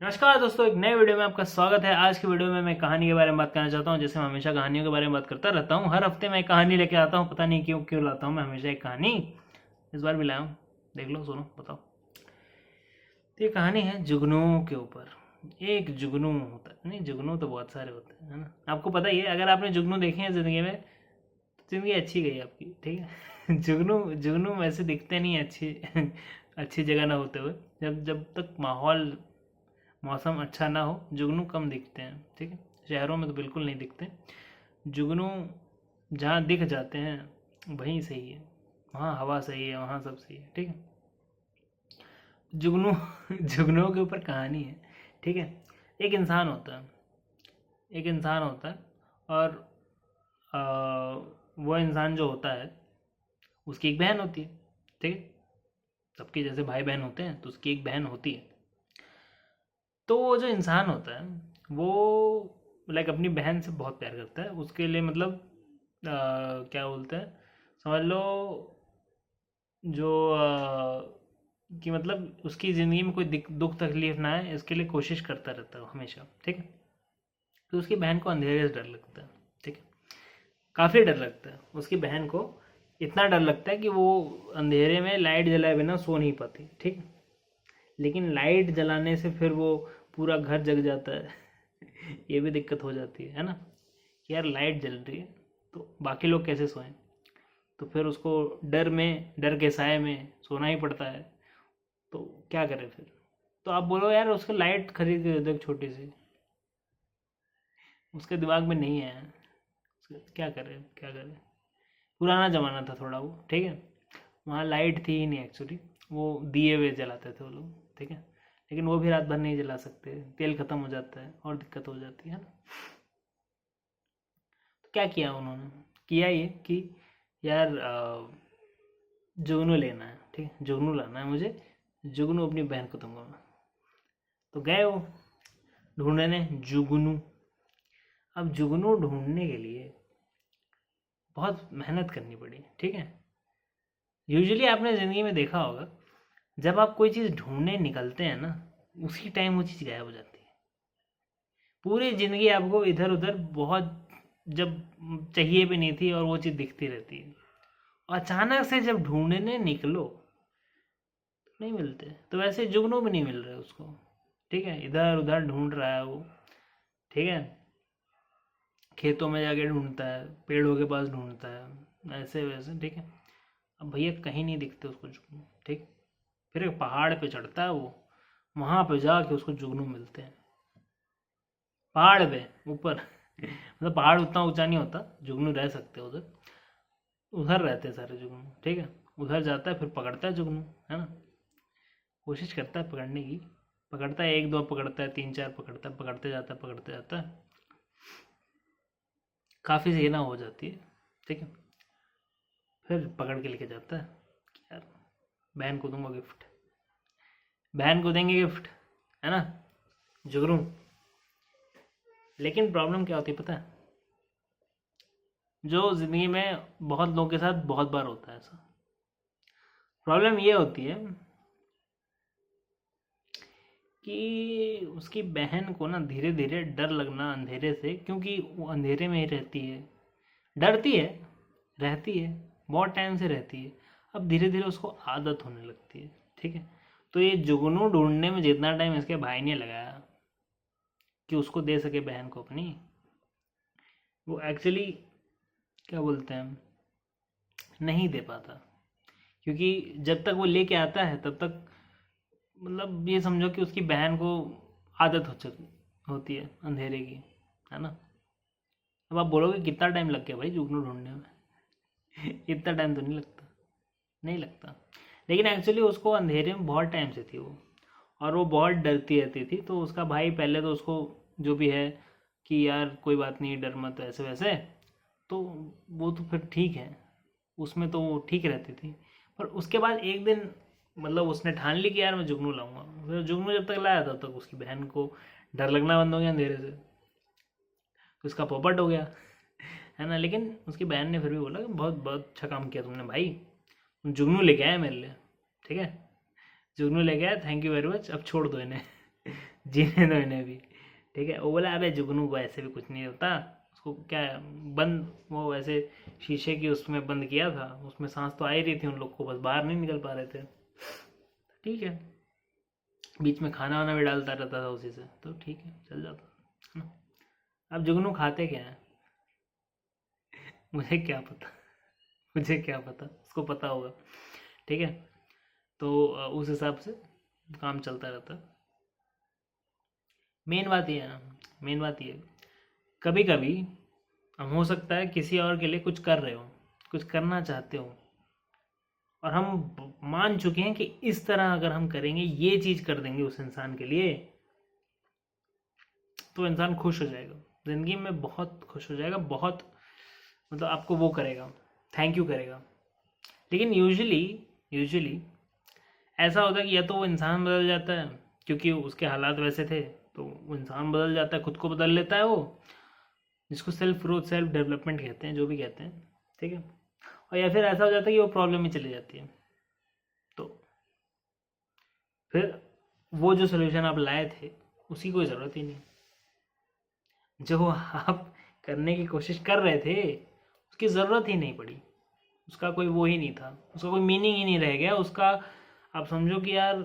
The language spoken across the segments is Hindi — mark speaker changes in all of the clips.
Speaker 1: नमस्कार दोस्तों, एक नए वीडियो में आपका स्वागत है। आज की वीडियो में मैं कहानी के बारे में बात करना चाहता हूं। जैसे मैं हमेशा कहानियों के बारे में बात करता रहता हूं, हर हफ्ते मैं एक कहानी लेके आता हूं। पता नहीं क्यों क्यों लाता हूं मैं हमेशा एक कहानी। इस बार भी लाया हूं, देख लो, सुनो, बताओ। तो ये कहानी है जुगनुओं के ऊपर। एक जुगनू होता है, नहीं जुगनू तो बहुत सारे होते हैं, है ना। आपको पता ही है, अगर आपने जुगनू देखे हैं जिंदगी में तो जिंदगी अच्छी गई आपकी, ठीक है। जुगनू जुगनू वैसे दिखते नहीं अच्छी अच्छी जगह ना होते हुए। जब जब तक मौसम अच्छा ना हो, जुगनू कम दिखते हैं, ठीक है। शहरों में तो बिल्कुल नहीं दिखते। जुगनू जहाँ दिख जाते हैं वहीं सही है, वहाँ हवा सही है, वहाँ सब सही है, ठीक है। जुगनू जुगनुओं के ऊपर कहानी है, ठीक है। एक इंसान होता है, एक इंसान होता है और आ, वो इंसान जो होता है उसकी एक बहन होती है, ठीक है। सबके जैसे भाई बहन होते हैं तो उसकी एक बहन होती है। तो वो जो इंसान होता है वो लाइक अपनी बहन से बहुत प्यार करता है। उसके लिए मतलब क्या बोलते हैं, समझ लो, जो कि मतलब उसकी ज़िंदगी में कोई दुख तकलीफ ना आए, इसके लिए कोशिश करता रहता है हमेशा, ठीक है। तो उसकी बहन को अंधेरे से डर लगता है, ठीक है। काफ़ी डर लगता है उसकी बहन को। इतना डर लगता है कि वो अंधेरे में लाइट जलाए बिना सो नहीं पाती, ठीक है। लेकिन लाइट जलाने से फिर वो पूरा घर जग जाता है। ये भी दिक्कत हो जाती है ना, कि यार लाइट जल रही है तो बाकी लोग कैसे सोएं। तो फिर उसको डर के साए में सोना ही पड़ता है। तो क्या करे फिर। तो आप बोलो यार उसको लाइट खरीद के दे दो एक छोटी सी, उसके दिमाग में नहीं है। क्या करे क्या करे। पुराना ज़माना था थोड़ा वो, ठीक है। वहाँ लाइट थी ही नहीं एक्चुअली, वो दिए हुए जलाते थे वो लोग, ठीक है। लेकिन वो भी रात भर नहीं जला सकते, तेल खत्म हो जाता है और दिक्कत हो जाती है ना। तो क्या किया उन्होंने, किया ये कि यार जुगनू लेना है, ठीक है, जुगनू लाना है मुझे, जुगनू अपनी बहन को दूंगा मैं। तो गए वो ढूंढने जुगनू। अब जुगनू ढूंढने के लिए बहुत मेहनत करनी पड़ी, ठीक है। यूजुअली आपने ज़िंदगी में देखा होगा, जब आप कोई चीज़ ढूंढने निकलते हैं ना, उसी टाइम वो चीज़ गायब हो जाती है। पूरी ज़िंदगी आपको इधर उधर बहुत जब चाहिए भी नहीं थी और वो चीज़ दिखती रहती है। अचानक से जब ढूंढने निकलो तो नहीं मिलते। तो वैसे जुगनू भी नहीं मिल रहे उसको, ठीक है। इधर उधर ढूंढ रहा है वो, ठीक है। खेतों में जाके ढूंढता है, पेड़ों के पास ढूंढता है, ऐसे वैसे, ठीक है। अब भैया कहीं नहीं दिखते उसको जुगनू, ठीक। फिर एक पहाड़ पे चढ़ता है वो, वहाँ पे जाके उसको जुगनू मिलते हैं। पहाड़ पे ऊपर मतलब पहाड़ उतना ऊंचा नहीं होता, जुगनू रह सकते हैं उधर। उधर रहते हैं सारे जुगनू, ठीक है। उधर जाता है, फिर पकड़ता है जुगनू, है ना। कोशिश करता है पकड़ने की, पकड़ता है, एक दो पकड़ता है, तीन चार पकड़ता है, पकड़ते जाता है। काफ़ी सेना हो जाती है, ठीक है। फिर पकड़ के लेके जाता है कि यार बहन को दूंगा गिफ्ट, बहन को देंगे गिफ्ट, है ना, जुगनू। लेकिन प्रॉब्लम क्या होती है पता है, जो ज़िंदगी में बहुत लोगों के साथ बहुत बार होता है ऐसा। प्रॉब्लम ये होती है कि उसकी बहन को ना धीरे धीरे डर लगना अंधेरे से, क्योंकि वो अंधेरे में ही रहती है। डरती है, रहती है, बहुत टाइम से रहती है। अब धीरे धीरे उसको आदत होने लगती है, ठीक है। तो ये जुगनू ढूंढने में जितना टाइम इसके भाई ने लगाया कि उसको दे सके बहन को अपनी, वो एक्चुअली क्या बोलते हैं, नहीं दे पाता। क्योंकि जब तक वो लेके आता है तब तक मतलब ये समझो कि उसकी बहन को आदत होती है अंधेरे की, है ना। अब आप बोलोगे कितना टाइम लग गया भाई जुगनू ढूंढने में। इतना टाइम तो नहीं लगता, नहीं लगता। लेकिन एक्चुअली उसको अंधेरे में बहुत टाइम से थी वो, और वो बहुत डरती रहती थी। तो उसका भाई पहले तो उसको जो भी है कि यार कोई बात नहीं, डर मत, ऐसे वैसे। तो वो तो फिर ठीक है, उसमें तो वो ठीक रहती थी। पर उसके बाद एक दिन मतलब उसने ठान ली कि यार मैं जुगनू लाऊंगा। फिर जुगनू जब तक लाया तब तक उसकी बहन को डर लगना बंद हो गया अंधेरे से, तो उसका पोपट हो गया, है ना। लेकिन उसकी बहन ने फिर भी बोला कि बहुत बहुत अच्छा काम किया तुमने भाई, तुम जुगनू लेके आए मेरे लिए, ठीक है। जुगनू लेके आए, थैंक यू वेरी मच, अब छोड़ दो इन्हें। जीने दो इन्हें भी, ठीक है। वो बोला अबे जुगनू को ऐसे भी कुछ नहीं होता, उसको क्या है, बंद वो ऐसे शीशे की उसमें बंद किया था, उसमें सांस तो आ ही रही थी उन लोग को, बस बाहर नहीं निकल पा रहे थे, ठीक है। बीच में खाना वाना भी डालता रहता था उसी से, तो ठीक है चल जाता है ना। अब जुगनू खाते क्या है मुझे क्या पता, मुझे क्या पता, उसको पता होगा, ठीक है। तो उस हिसाब से काम चलता रहता है। मेन बात ये है ना, मेन बात ये, कभी कभी हम हो सकता है किसी और के लिए कुछ कर रहे हो, कुछ करना चाहते हो, और हम मान चुके हैं कि इस तरह अगर हम करेंगे, ये चीज़ कर देंगे उस इंसान के लिए, तो इंसान खुश हो जाएगा, ज़िंदगी में बहुत खुश हो जाएगा, बहुत मतलब आपको वो करेगा, थैंक यू करेगा। लेकिन यूजुअली यूजुअली ऐसा होता है कि या तो वो इंसान बदल जाता है क्योंकि उसके हालात वैसे थे, तो वो इंसान बदल जाता है, खुद को बदल लेता है वो, जिसको सेल्फ ग्रोथ सेल्फ डेवलपमेंट कहते हैं, जो भी कहते हैं, ठीक है। और या फिर ऐसा हो जाता है कि वो प्रॉब्लम में चली जाती है, तो फिर वो जो सोल्यूशन आप लाए थे उसी कोई ज़रूरत ही नहीं, जो आप करने की कोशिश कर रहे थे उसकी ज़रूरत ही नहीं पड़ी, उसका कोई वो ही नहीं था, उसका कोई मीनिंग ही नहीं रह गया उसका। आप समझो कि यार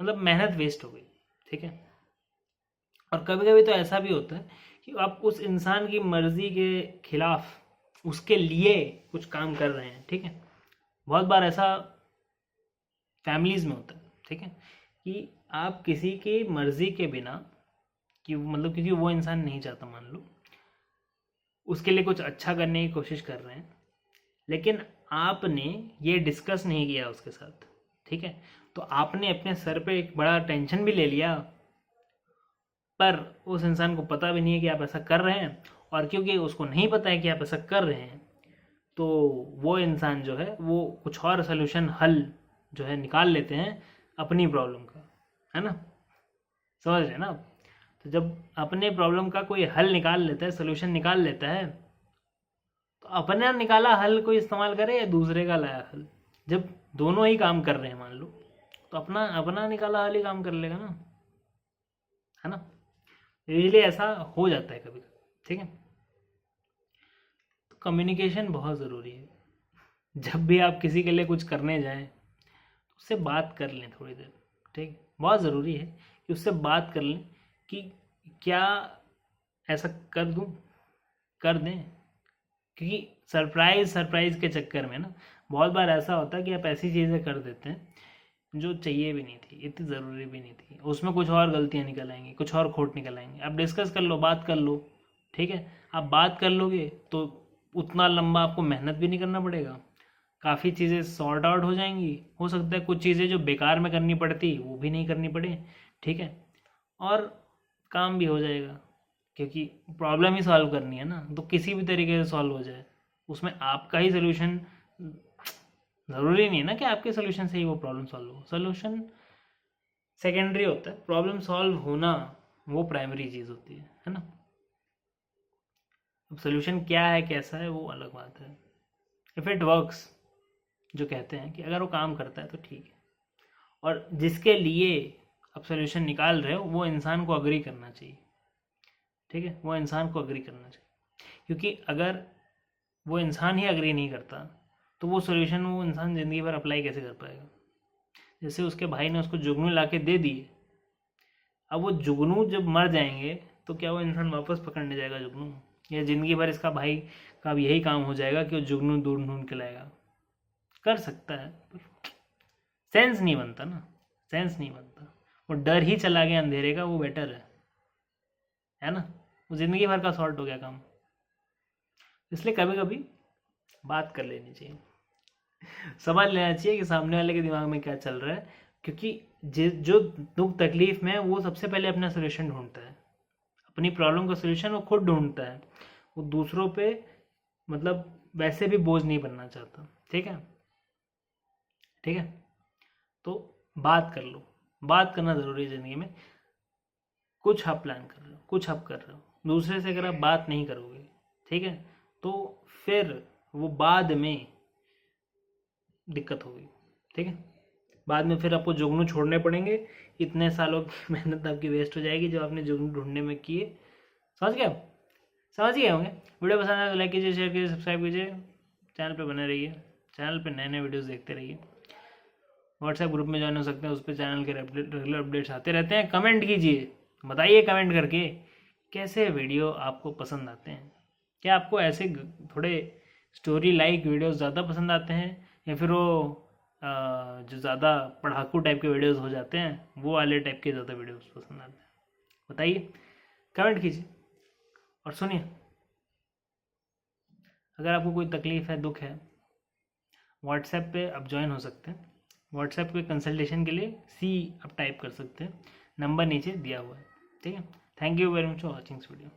Speaker 1: मतलब मेहनत वेस्ट हो गई, ठीक है। और कभी कभी तो ऐसा भी होता है कि आप उस इंसान की मर्जी के खिलाफ उसके लिए कुछ काम कर रहे हैं, ठीक है। बहुत बार ऐसा फैमिलीज में होता है, ठीक है, कि आप किसी की मर्जी के बिना, कि मतलब क्योंकि वो इंसान नहीं चाहता, मान लो उसके लिए कुछ अच्छा करने की कोशिश कर रहे हैं, लेकिन आपने ये डिस्कस नहीं किया उसके साथ, ठीक है। तो आपने अपने सर पे एक बड़ा टेंशन भी ले लिया, पर उस इंसान को पता भी नहीं है कि आप ऐसा कर रहे हैं, और क्योंकि उसको नहीं पता है कि आप ऐसा कर रहे हैं, तो वो इंसान जो है वो कुछ और सोल्यूशन हल जो है निकाल लेते हैं अपनी प्रॉब्लम का, है ना, समझ रहे हैं ना आप? तो जब अपने प्रॉब्लम का कोई हल निकाल लेता है, सोल्यूशन निकाल लेता है, तो अपना निकाला हल कोई इस्तेमाल करे या दूसरे का लाया हल, जब दोनों ही काम कर रहे हैं मान लो, तो अपना अपना निकाला हल ही काम कर लेगा ना, है ना। यूजली ऐसा हो जाता है कभी कभी, ठीक है। तो कम्युनिकेशन बहुत ज़रूरी है, जब भी आप किसी के लिए कुछ करने जाएं तो उससे बात कर लें थोड़ी देर, ठीक, बहुत ज़रूरी है कि उससे बात कर लें कि क्या ऐसा कर दूं, कर दें, क्योंकि सरप्राइज सरप्राइज के चक्कर में ना बहुत बार ऐसा होता है कि आप ऐसी चीज़ें कर देते हैं जो चाहिए भी नहीं थी, इतनी ज़रूरी भी नहीं थी, उसमें कुछ और गलतियाँ निकल आएंगी, कुछ और खोट निकल आएंगी। आप डिस्कस कर लो, बात कर लो, ठीक है। आप बात कर लोगे तो उतना लंबा आपको मेहनत भी नहीं करना पड़ेगा, काफ़ी चीज़ें सॉर्ट आउट हो जाएंगी, हो सकता है कुछ चीज़ें जो बेकार में करनी पड़ती वो भी नहीं करनी पड़े, ठीक है। और काम भी हो जाएगा, क्योंकि प्रॉब्लम ही सॉल्व करनी है ना, तो किसी भी तरीके से सॉल्व हो जाए, उसमें आपका ही सोल्यूशन, ज़रूरी नहीं है ना कि आपके सोल्यूशन से ही वो प्रॉब्लम सॉल्व हो, सोल्यूशन सेकेंडरी होता है, प्रॉब्लम सॉल्व होना वो प्राइमरी चीज़ होती है ना। अब सोल्यूशन क्या है कैसा है वो अलग बात है, इफ़ इट वर्क्स जो कहते हैं कि अगर वो काम करता है तो ठीक है, और जिसके लिए आप सोल्यूशन निकाल रहे हो वो इंसान को अग्री करना चाहिए, ठीक है, वो इंसान को अग्री करना चाहिए, क्योंकि अगर वो इंसान ही अग्री नहीं करता तो वो सोल्यूशन वो इंसान ज़िंदगी भर अप्लाई कैसे कर पाएगा। जैसे उसके भाई ने उसको जुगनू ला के दे दिए, अब वो जुगनू जब मर जाएंगे तो क्या वो इंसान वापस पकड़ने जाएगा जुगनू, या ज़िंदगी भर इसका भाई का अब यही काम हो जाएगा कि वो जुगनू ढूंढ ढूंढ के लाएगा। कर सकता है पर सेंस नहीं बनता ना, सेंस नहीं बनता, वो डर ही चला गया अंधेरे का, वो बेटर है ना, वो ज़िंदगी भर का सॉर्ट हो गया काम। इसलिए कभी कभी बात कर लेनी चाहिए, समझ लेना चाहिए कि सामने वाले के दिमाग में क्या चल रहा है, क्योंकि जो दुख तकलीफ में है वो सबसे पहले अपना सोल्यूशन ढूंढता है, अपनी प्रॉब्लम का सोल्यूशन वो खुद ढूंढता है, वो दूसरों पे मतलब वैसे भी बोझ नहीं बनना चाहता, ठीक है, ठीक है। तो बात कर लो, बात करना ज़रूरी है ज़िंदगी में। कुछ आप प्लान कर रहे हो, कुछ आप कर रहे हो, दूसरे से अगर आप बात नहीं करोगे, ठीक है, तो फिर वो बाद में दिक्कत होगी, ठीक है। बाद में फिर आपको जुगनू छोड़ने पड़ेंगे, इतने सालों की मेहनत आपकी वेस्ट हो जाएगी जो आपने जुगनू ढूंढने में किए। समझ गए आप? समझ गए होंगे। वीडियो पसंद आए तो लाइक कीजिए, शेयर कीजिए, सब्सक्राइब कीजिए, चैनल पे बने रहिए, चैनल पे नए नए वीडियोस देखते रहिए। व्हाट्सएप ग्रुप में ज्वाइन हो सकते हैं, उस पर चैनल के रेगुलर अपडेट्स आते रहते हैं। कमेंट कीजिए, बताइए कमेंट करके कैसे वीडियो आपको पसंद आते हैं। क्या आपको ऐसे थोड़े स्टोरी लाइक वीडियोस ज़्यादा पसंद आते हैं, या फिर वो जो ज़्यादा पढ़ाकू टाइप के वीडियोस हो जाते हैं वो वाले टाइप के ज़्यादा वीडियोस पसंद आते हैं? बताइए, कमेंट कीजिए। और सुनिए, अगर आपको कोई तकलीफ़ है, दुख है, व्हाट्सएप पे आप ज्वाइन हो सकते हैं। व्हाट्सएप पे कंसल्टेशन के लिए सी आप टाइप कर सकते हैं, नंबर नीचे दिया हुआ है। ठीक है, thank you very much for watching this video.